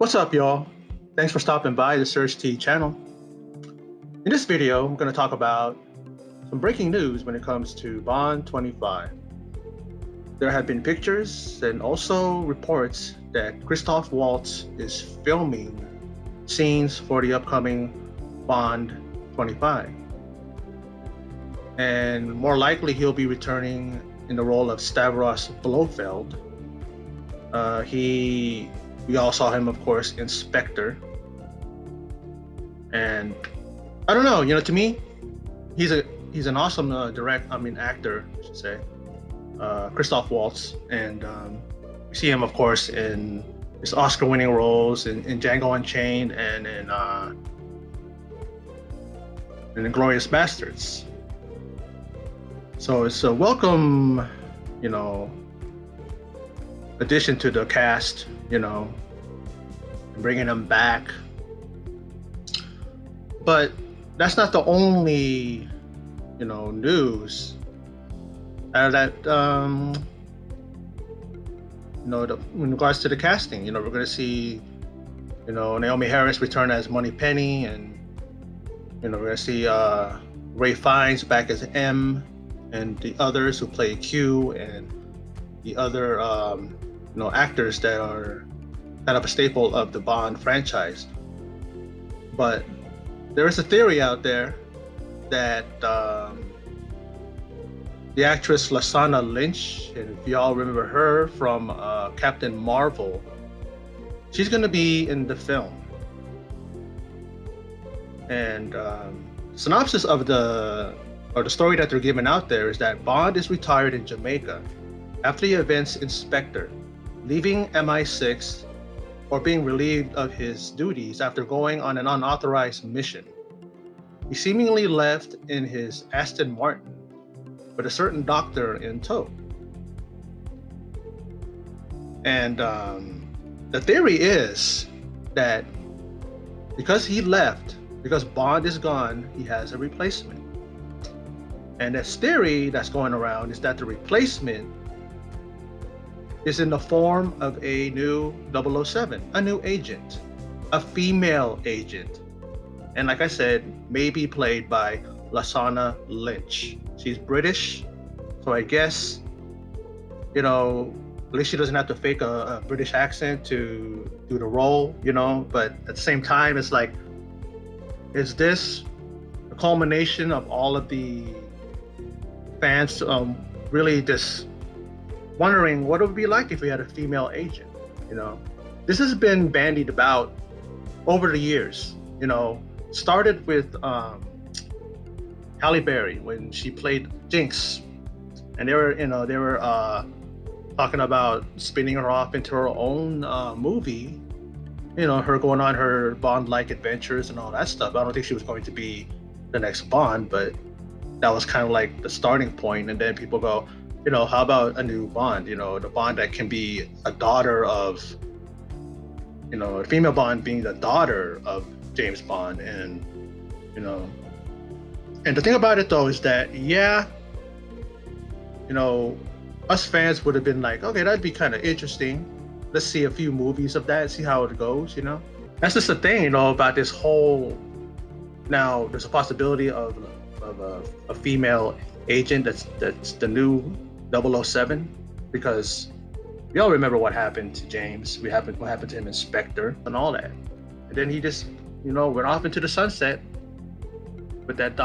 What's up, y'all? Thanks for stopping by the Search T channel. In this video, I'm going to talk about some breaking news when it comes to Bond 25. There have been pictures and also reports that Christoph Waltz is filming scenes for the upcoming Bond 25. And more likely, he'll be returning in the role of Stavros Blofeld. We all saw him, of course, in Spectre. And I don't know, to me, he's an awesome actor, I should say, Christoph Waltz, and we see him, of course, in his Oscar-winning roles in Django Unchained and in *Inglourious Bastards*. So it's a welcome, addition to the cast, bringing him back. But that's not the only, news that, in regards to the casting. We're going to see, Naomi Harris return as Moneypenny, and, we're going to see Ray Fiennes back as M, and the others who play Q, and the other, actors that are kind of a staple of the Bond franchise. But there is a theory out there that the actress Lashana Lynch, and if y'all remember her from Captain Marvel, she's going to be in the film. And synopsis of the story that they're giving out there is that Bond is retired in Jamaica after the events in Spectre, leaving MI6 or being relieved of his duties after going on an unauthorized mission. He seemingly left in his Aston Martin with a certain doctor in tow. And the theory is that because he left, because Bond is gone, he has a replacement. And this theory that's going around is that the replacement is in the form of a new 007, a new agent, a female agent. And like I said, maybe played by Lashana Lynch. She's British, so I guess, at least she doesn't have to fake a British accent to do the role, but at the same time, it's like, is this a culmination of all of the fans really just wondering what it would be like if we had a female agent? This has been bandied about over the years. Started with Halle Berry when she played Jinx, and they were talking about spinning her off into her own movie. Her going on her Bond-like adventures and all that stuff. I don't think she was going to be the next Bond, but that was kind of like the starting point. And then people go, how about a new Bond? The Bond that can be a daughter of, a female Bond being the daughter of James Bond. And, and the thing about it though is that, us fans would have been like, okay, that'd be kind of interesting. Let's see a few movies of that, see how it goes, That's just the thing, about this whole, now there's a possibility of a female agent that's the new 007, because we all remember what happened to James. What happened to him in Spectre and all that. And then he just, went off into the sunset with that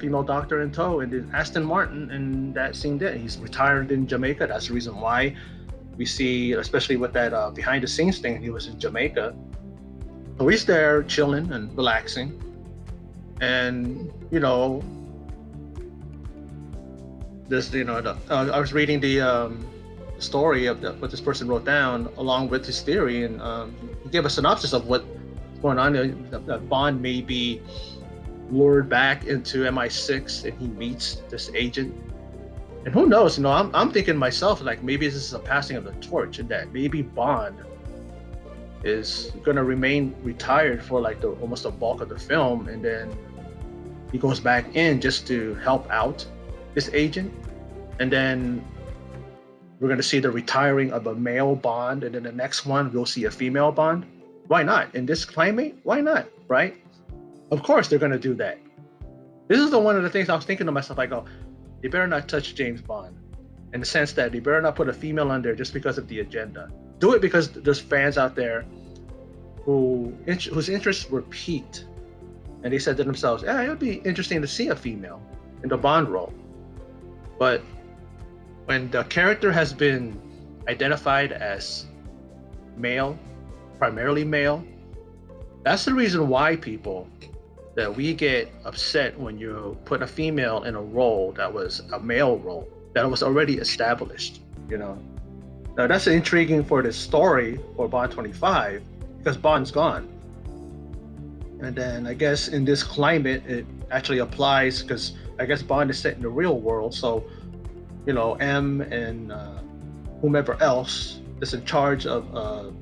female doctor in tow, and then Aston Martin, and that seemed it. He's retired in Jamaica. That's the reason why we see, especially with that behind the scenes thing, he was in Jamaica. So he's there chilling and relaxing. And, this, I was reading the story of what this person wrote down along with his theory, and he gave a synopsis of what's going on. That Bond may be lured back into MI6 and he meets this agent. And who knows, I'm thinking myself, like, maybe this is a passing of the torch, and that maybe Bond is going to remain retired for like almost the bulk of the film, and then he goes back in just to help out this agent. And then we're going to see the retiring of a male Bond, and then the next one we'll see a female Bond. Why not? In this climate, why not? Right? Of course they're gonna do that. This is the one of the things I was thinking to myself. I go, they better not touch James Bond, in the sense that they better not put a female on there just because of the agenda. Do it because there's fans out there whose interests were piqued, and they said to themselves, "Yeah, it would be interesting to see a female in the Bond role." But when the character has been identified as male, primarily male, that's the reason why that we get upset when you put a female in a role that was a male role that was already established. Now that's intriguing for the story for Bond 25 because Bond's gone. And then I guess in this climate, it actually applies because I guess Bond is set in the real world. So, M and whomever else is in charge of,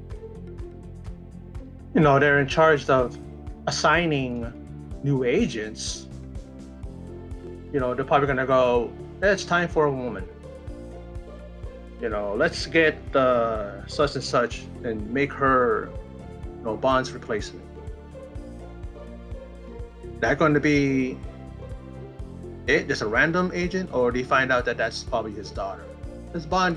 they're in charge of assigning new agents. They're probably going to go, it's time for a woman. Let's get such and such and make her, Bond's replacement. That going to be it? Just a random agent, or do you find out that that's probably his daughter? Because Bond,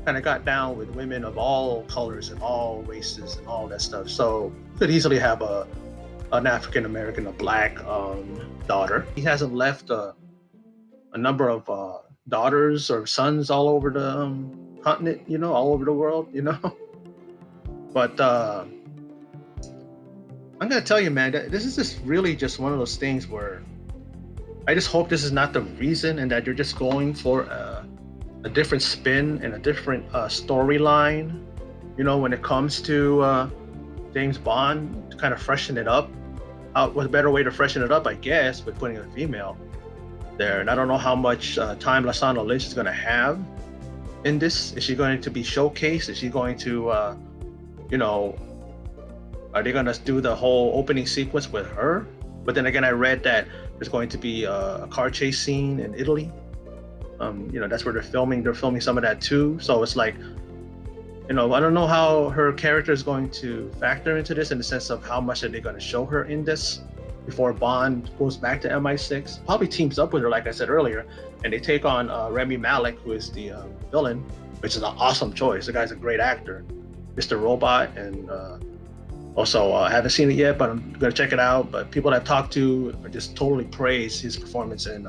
kind of got down with women of all colors and all races and all that stuff. So could easily have an African American, a black daughter. He hasn't left a number of daughters or sons all over the continent, all over the world, But I'm gonna tell you, man, this is just really just one of those things where I just hope this is not the reason, and that you're just going for a different spin and a different storyline, when it comes to James Bond, to kind of freshen it up. What a better way to freshen it up, I guess, with putting a female there. And I don't know how much time Lashana Lynch is going to have in this. Is she going to be showcased? Is she going to, are they going to do the whole opening sequence with her? But then again, I read that there's going to be a car chase scene in Italy. That's where they're filming. They're filming some of that too. So it's like, I don't know how her character is going to factor into this, in the sense of how much are they going to show her in this before Bond goes back to MI6. Probably teams up with her, like I said earlier, and they take on Rami Malek, who is the villain, which is an awesome choice. The guy's a great actor, Mr. Robot, and also I haven't seen it yet, but I'm going to check it out. But people that I've talked to are just totally praise his performance in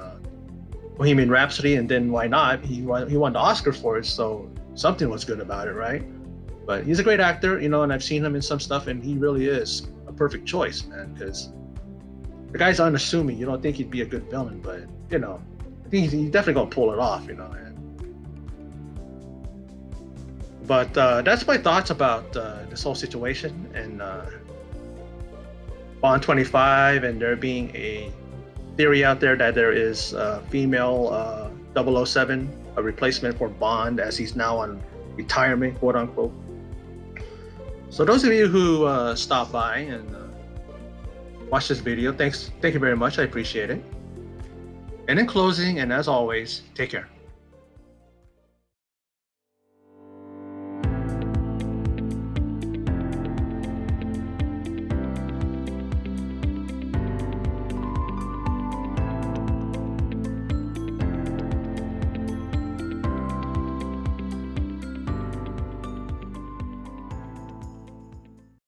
Bohemian Rhapsody, and then why not? He won the Oscar for it, so something was good about it, right? But he's a great actor, and I've seen him in some stuff, and he really is a perfect choice, man, because the guy's unassuming. You don't think he'd be a good villain, but I think he's definitely gonna pull it off, man. But that's my thoughts about this whole situation and Bond 25, and there being a theory out there that there is a female 007, a replacement for Bond, as he's now on retirement, quote unquote. So those of you who stopped by and watched this video, thank you very much. I appreciate it. And in closing, and as always, take care.